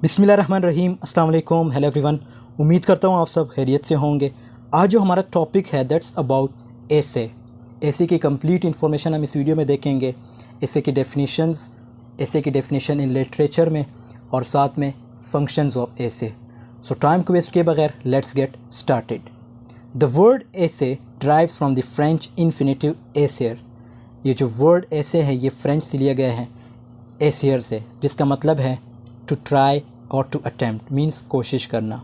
बिस्मिल्लाहिर्रहमानिर्रहीम, अस्सलाम वालेकुम, हेलो एवरीवन। उम्मीद करता हूँ आप सब खैरियत से होंगे। आज जो हमारा टॉपिक है दैट्स अबाउट एसे की कंप्लीट इन्फॉर्मेशन हम इस वीडियो में देखेंगे। एसे की डेफिनेशंस, एसे की डेफिनेशन इन लिटरेचर में और साथ में functions of essay. So time को वेस्ट किए बगैर let's get started. The word essay derives from the French infinitive essayer. ये जो वर्ड एसे है ये फ्रेंच से लिया गया है एसेयर से, जिसका मतलब है टू ट्राई और टू अटैम्प्ट मीन्स कोशिश करना।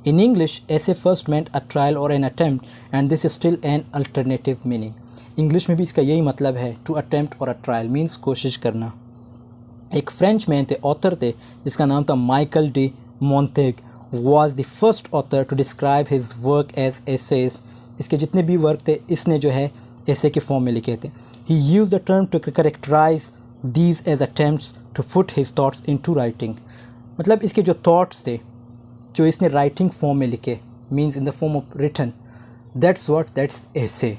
इन इंग्लिश ऐसे फर्स्ट मेंट अ ट्रायल और N attempt and this is still an alternative meaning. English में भी इसका यही मतलब है, टू अटैम्प्ट और अ ट्रायल मीन्स कोशिश करना। एक फ्रेंच मैन थे, ऑथर थे, जिसका नाम था Michael de Montaigne. Was the first author to describe his work as essays. इसके जितने भी वर्क थे इसने जो है एसे के फॉर्म में लिखे थे। He use the term to characterize these as attempts to put his thoughts into writing. मतलब इसके जो थॉट्स थे जो इसने राइटिंग फॉर्म में लिखे means in the form of written, that's essay.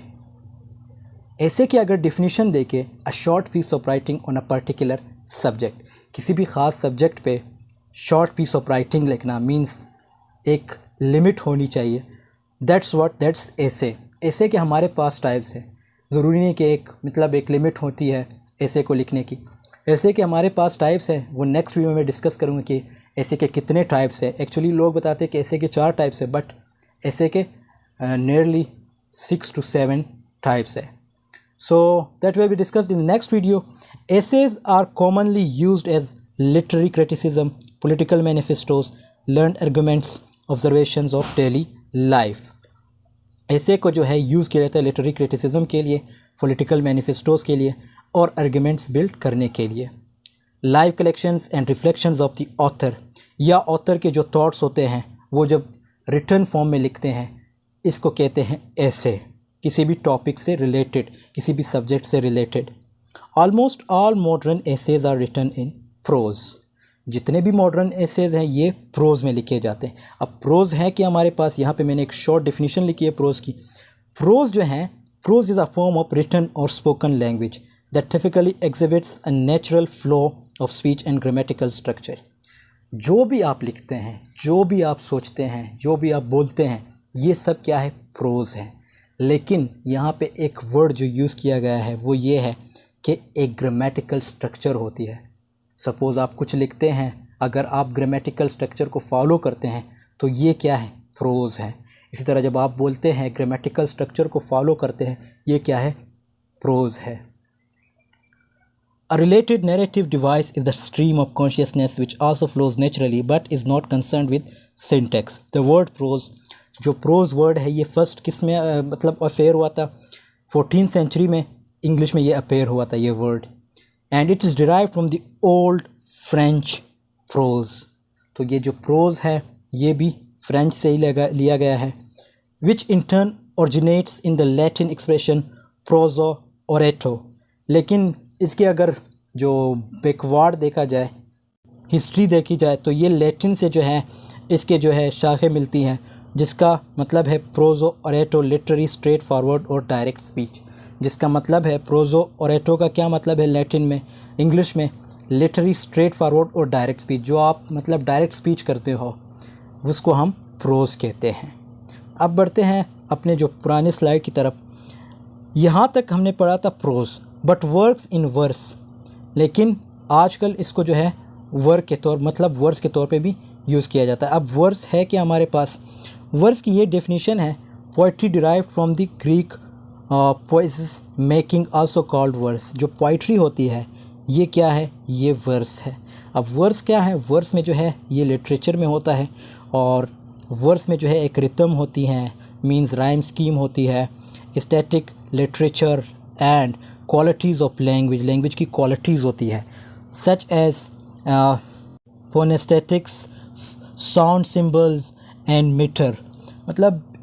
Essay की अगर डिफिनीशन देखे, a short piece of writing on a particular subject. किसी भी ख़ास सब्जेक्ट पे शॉर्ट पीस ऑफ राइटिंग लिखना मीन्स एक लिमिट होनी चाहिए। That's essay. एसे के हमारे पास टाइप्स है, ज़रूरी नहीं कि एक लिमिट होती है एसे को लिखने की। एसे के हमारे पास टाइप्स है, वो नेक्स्ट वीडियो में डिस्कस करूँगा कि एसे के कितने टाइप्स है। एक्चुअली लोग बताते हैं कि एसे के 4 टाइप्स है, बट एसे के नियरली 6 to 7 टाइप्स है। So that will be discussed in the next video. Essays are commonly used as literary criticism, political manifestos, learned arguments, observations of daily life. ऐसे को जो है यूज़ किया जाता है लिटरेरी क्रिटिसिज्म के लिए, पॉलिटिकल मैनिफेस्टोज़ के लिए और आर्गुमेंट्स बिल्ड करने के लिए। Live collections and reflections of the author, या ऑथर के जो थॉट्स होते हैं वो जब रिटर्न फॉर्म में लिखते हैं, इसको कहते हैं एसे। किसी भी टॉपिक से रिलेटेड, किसी भी सब्जेक्ट से रिलेटेड। Almost all modern essays are written in prose. जितने भी मॉडर्न एसेज हैं ये प्रोज में लिखे जाते हैं। अब प्रोज है कि हमारे पास यहाँ पे मैंने एक शॉर्ट डिफिनीशन लिखी है प्रोज की। प्रोज जो है, prose is a form of written और spoken language that typically exhibits a natural flow of speech and grammatical structure. जो भी आप लिखते हैं, जो भी आप सोचते हैं, जो भी आप बोलते हैं, ये सब क्या है? प्रोज है। लेकिन यहाँ पे एक वर्ड जो यूज़ किया गया है वो ये है कि एक ग्रामेटिकल स्ट्रक्चर होती है। सपोज़ आप कुछ लिखते हैं, अगर आप ग्रामेटिकल स्ट्रक्चर को फॉलो करते हैं तो ये क्या है? प्रोज है। इसी तरह जब आप बोलते हैं ग्रामेटिकल स्ट्रक्चर को फॉलो करते हैं, ये क्या है? प्रोज है। A related narrative device is the stream of consciousness which also flows naturally but is not concerned with syntax. The word prose, जो प्रोज वर्ड है ये फर्स्ट किस में अपेयर हुआ था? 14th सेंचुरी में इंग्लिश में ये अपेयर हुआ था ये word. And it is derive from the old French prose. तो ये जो प्रोज है ये भी फ्रेंच से ही लिया गया है। Which in turn originates in the Latin expression prosa oratio. लेकिन इसके अगर जो बैकवर्ड देखा जाए, हिस्ट्री देखी जाए, तो ये लैटिन से जो है इसके जो है शाखें मिलती हैं, जिसका मतलब है प्रोजो ओरेटो, लिटरेरी, स्ट्रेट फॉरवर्ड और डायरेक्ट स्पीच। जिसका मतलब है प्रोजो ओरेटो का क्या मतलब है लैटिन में, इंग्लिश में? लिटरेरी, स्ट्रेट फॉरवर्ड और डायरेक्ट स्पीच। जो आप डायरेक्ट स्पीच करते हो उसको हम प्रोज कहते हैं। अब बढ़ते हैं अपने जो पुराने स्लाइड की तरफ। यहाँ तक हमने पढ़ा था prose, but works in verse. लेकिन आजकल इसको जो है वर्क के तौर वर्स के तौर पे भी यूज़ किया जाता है। अब वर्स है कि हमारे पास वर्स की ये डेफिनेशन है, poetry derive from the Greek poiesis making also called verse. जो पोइट्री होती है ये क्या है? ये वर्स है। अब वर्स क्या है? वर्स में जो है ये लिटरेचर में होता है, और वर्स में जो है एक रिथम होती है, मींस राइम स्कीम होती है, aesthetic, literature and qualities of language, language की क्वालिटीज़ होती है, such as phonaesthetics, sound symbols and metre.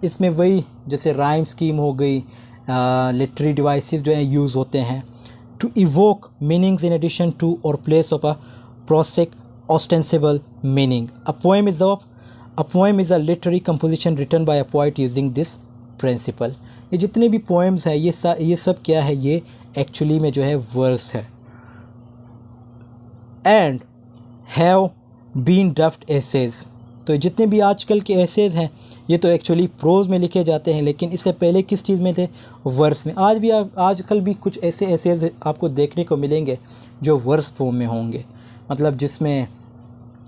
इसमें वही जैसे राइम स्कीम हो गई, लिटरेरी डिवाइसेस जो है यूज़ होते हैं to evoke meanings in addition to और place of a prosaic ostensible meaning. A poem is a literary composition written by a poet using this principle. ये जितने भी पोएम्स हैं ये सब क्या है? ये एक्चुअली में जो है वर्स है। And have been draft essays. तो जितने भी आजकल के एसेज हैं ये तो एक्चुअली प्रोज में लिखे जाते हैं, लेकिन इससे पहले किस चीज़ में थे? वर्स में। आजकल भी कुछ ऐसे एसेज आपको देखने को मिलेंगे जो वर्स फॉर्म में होंगे, मतलब जिसमें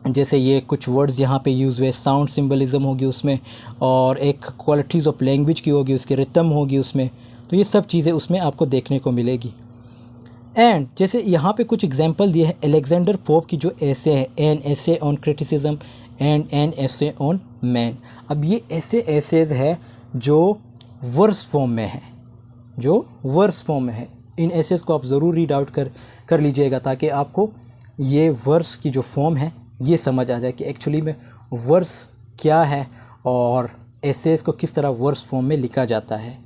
जैसे ये कुछ वर्ड्स यहाँ पे यूज़ हुए, साउंड सिंबलिज्म होगी उसमें, और एक क्वालिटीज़ ऑफ लैंग्वेज की होगी, उसकी रिथम होगी उसमें, तो ये सब चीज़ें उसमें आपको देखने को मिलेगी। एंड जैसे यहाँ पे कुछ एग्जांपल दिए हैं अलेक्जेंडर पोप की जो ऐसे है, एन ऐसे ऑन क्रिटिसिज्म एंड एन ऐसे ऑन मैन। अब ये ऐसे एसेज है जो वर्स फॉर्म में है, जो वर्स फॉर्म में है। इन एसेज को आप ज़रूर रीड आउट कर लीजिएगा ताकि आपको ये वर्स की जो फॉर्म है ये समझ आ जाए कि एक्चुअली में वर्स क्या है और एसेज को किस तरह वर्स फॉर्म में लिखा जाता है।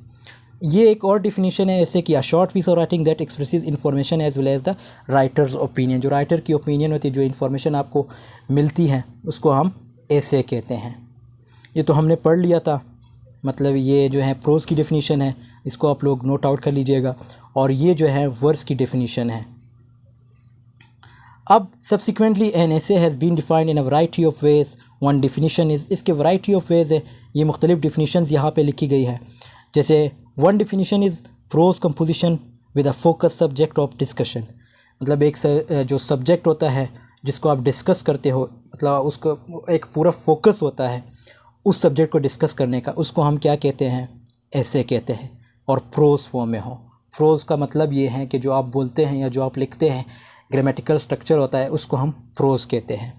ये एक और डिफिनीशन है ऐसे कि a short piece of writing that expresses information as well as the writer's opinion. जो राइटर की ओपिनियन होती है, जो इन्फॉर्मेशन आपको मिलती है, उसको हम ऐसे कहते हैं। ये तो हमने पढ़ लिया था, मतलब ये जो है प्रोज की डेफिनीशन है, इसको आप लोग नोट आउट कर लीजिएगा। और ये जो है वर्स की डेफिनीशन है। अब subsequently an essay has been defined in a variety of ways. One definition is, इसके वैरायटी ऑफ वेज है, ये मुख्तलिफ डिफिनीशंस यहाँ पे लिखी गई है। जैसे one definition is prose composition with a focus subject of discussion. मतलब एक जो सब्जेक्ट होता है जिसको आप डिस्कस करते हो, मतलब उसको एक पूरा फोकस होता है उस सब्जेक्ट को डिस्कस करने का, उसको हम क्या कहते हैं? ऐसे कहते हैं। और प्रोज फॉर्म में हो। प्रोज का मतलब ये है कि जो आप बोलते हैं या जो आप लिखते हैं, ग्रामेटिकल स्ट्रक्चर होता है, उसको हम प्रोज कहते हैं।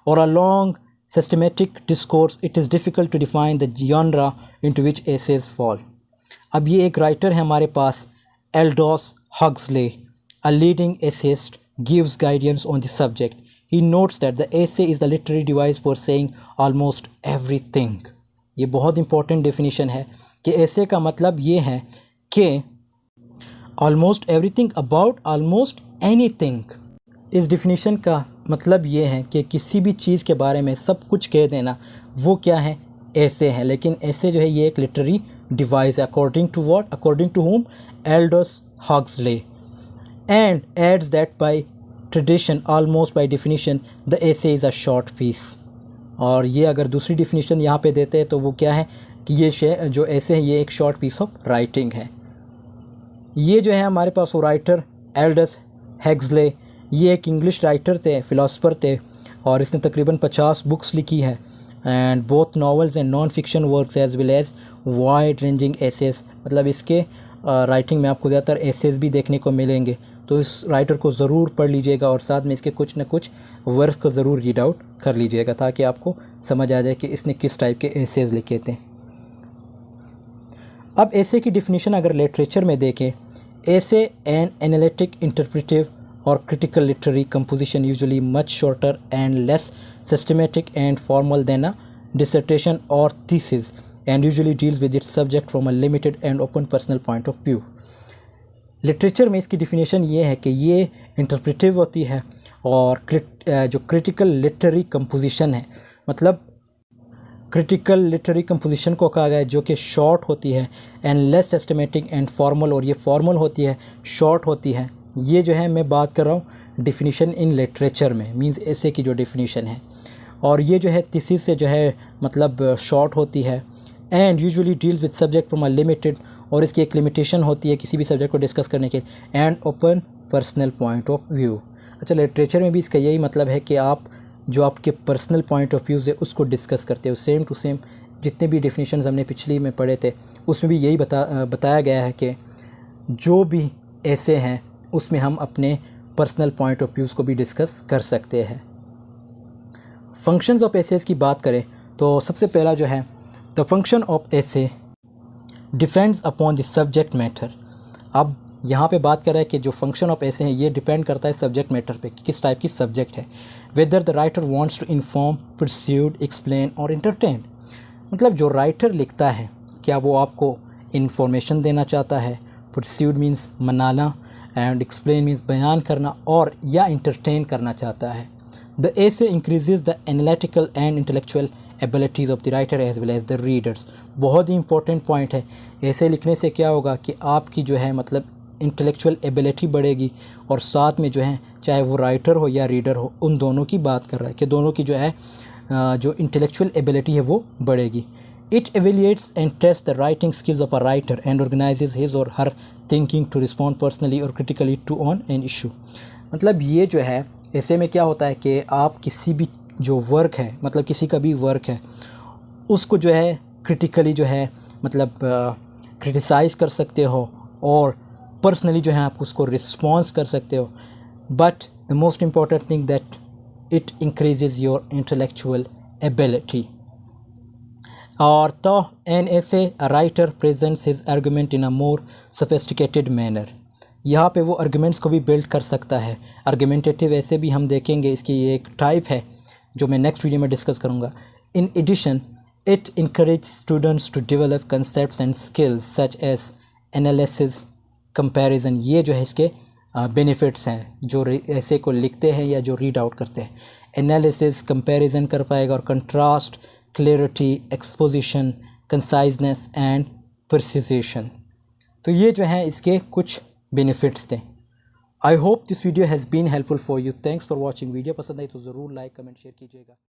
और a long systematic discourse, it is difficult to define the genre into which essays fall. अब ये एक राइटर है हमारे पास, Aldous Huxley, a leading essayist, gives guidance on the subject. He notes that the essay is the literary device for saying almost everything. ये बहुत important definition है कि एसे का मतलब ये है कि almost everything about almost anything. इस डिफिनीशन का मतलब ये है कि किसी भी चीज़ के बारे में सब कुछ कह देना, वो क्या है? ऐसे है। लेकिन ऐसे जो है ये एक लिटरेरी डिवाइस है। According to what? According to whom? Aldous Huxley. And adds that by tradition, almost by definition, the essay is a short piece. और ये अगर दूसरी डिफिनीशन यहाँ पे देते हैं तो वो क्या है कि ये जो ऐसे है ये एक शॉर्ट पीस ऑफ राइटिंग है। ये जो है हमारे पास वो राइटर एल्डस हक्सले, ये एक इंग्लिश राइटर थे, फ़िलासफ़र थे, और इसने तकरीबन 50 बुक्स लिखी है, and both novels and non fiction works as well as wide ranging essays. मतलब इसके राइटिंग में आपको ज़्यादातर एसेस भी देखने को मिलेंगे, तो इस राइटर को ज़रूर पढ़ लीजिएगा और साथ में इसके कुछ न कुछ वर्क को ज़रूर रीड आउट कर लीजिएगा ताकि आपको समझ आ जाए कि इसने किस टाइप के एसेस लिखे थे। अब ऐसे की डिफिनीशन अगर लिटरेचर में देखें, ऐसे एन एनालिटिक, इंटरप्रेटिव और critical literary composition usually much shorter and less systematic and formal than a dissertation और thesis and usually deals with its subject from a limited and open personal point of view. Literature में इसकी definition ये है कि ये interpretive होती है और जो क्रिटिकल लिटरेरी कंपोजिशन है, मतलब क्रिटिकल लिटरेरी कंपोजिशन को कहा गया है जो कि शॉर्ट होती है and less systematic and formal, और ये फॉर्मल होती है, शॉर्ट होती है। ये जो है मैं बात कर रहा हूँ डिफिनीशन इन लिटरेचर में, मींस ऐसे की जो डिफिनीशन है। और ये जो है थीसिस से जो है मतलब शॉर्ट होती है and usually deals with subject from a limited, और इसकी एक लिमिटेशन होती है किसी भी सब्जेक्ट को डिस्कस करने के, and open personal point of view. अच्छा, लिटरेचर में भी इसका यही मतलब है कि आप जो आपके पर्सनल पॉइंट ऑफ व्यूज़ है उसको डिस्कस करते हो। सेम टू सेम जितने भी डिफिनीशंस हमने पिछली में पढ़े थे उसमें भी यही बताया गया है कि जो भी ऐसे हैं उसमें हम अपने पर्सनल पॉइंट ऑफ व्यूज़ को भी डिस्कस कर सकते हैं। फंक्शंस ऑफ एसेस की बात करें तो सबसे पहला जो है, the function of essay depends upon the subject matter. अब यहाँ पे बात कर रहा है कि जो फंक्शन ऑफ एसे हैं ये डिपेंड करता है सब्जेक्ट मैटर पे कि किस टाइप की सब्जेक्ट है। Whether the writer wants to inform, persuade, explain और इंटरटेन। मतलब जो राइटर लिखता है क्या वो आपको इन्फॉर्मेशन देना चाहता है, परस्यूड मीन्स मनाना, एंड एक्सप्लेन मीन्स बयान करना, और या इंटरटेन करना चाहता है। The essay increases the analytical and intellectual abilities of the writer as well as the readers. बहुत ही इंपॉर्टेंट पॉइंट है। ऐसे लिखने से क्या होगा कि आपकी जो है मतलब इंटेलेक्चुअल एबिलिटी बढ़ेगी और साथ में जो है चाहे वो राइटर हो या रीडर हो, उन दोनों की बात कर रहा है कि दोनों की जो है जो इंटेलेक्चुअल एबिलिटी है वो बढ़ेगी। It evaluates and test the writing skills of a writer and organizes his और her thinking to respond personally और critically to on an issue. मतलब ये जो है ऐसे में क्या होता है कि आप किसी भी जो वर्क है, मतलब किसी का भी वर्क है, उसको जो है क्रिटिकली जो है मतलब क्रिटिसाइज़ कर सकते हो और पर्सनली जो है आप उसको रिस्पॉन्स कर सकते हो। But the most important thing that it increases your intellectual ability. और तो एन ऐसे a writer presents his argument in a more sophisticated manner. यहाँ पे वो आर्गूमेंट्स को भी बिल्ड कर सकता है। आर्गूमेंटेटिव ऐसे भी हम देखेंगे, इसकी ये एक टाइप है जो मैं नेक्स्ट वीडियो में डिस्कस करूँगा। In addition it encourage students to develop concepts and skills such as analysis, comparison. ये जो है इसके बेनिफिट्स हैं जो ऐसे को लिखते हैं या जो रीड आउट करते हैं। एनालिसिस, कंपैरिजन कर पाएगा, और contrast, clarity, exposition, conciseness and precision. तो ये जो है इसके कुछ बेनिफिट्स थे। I hope this video has been helpful for you. Thanks for watching. Video पसंद आई तो ज़रूर लाइक, कमेंट, शेयर कीजिएगा।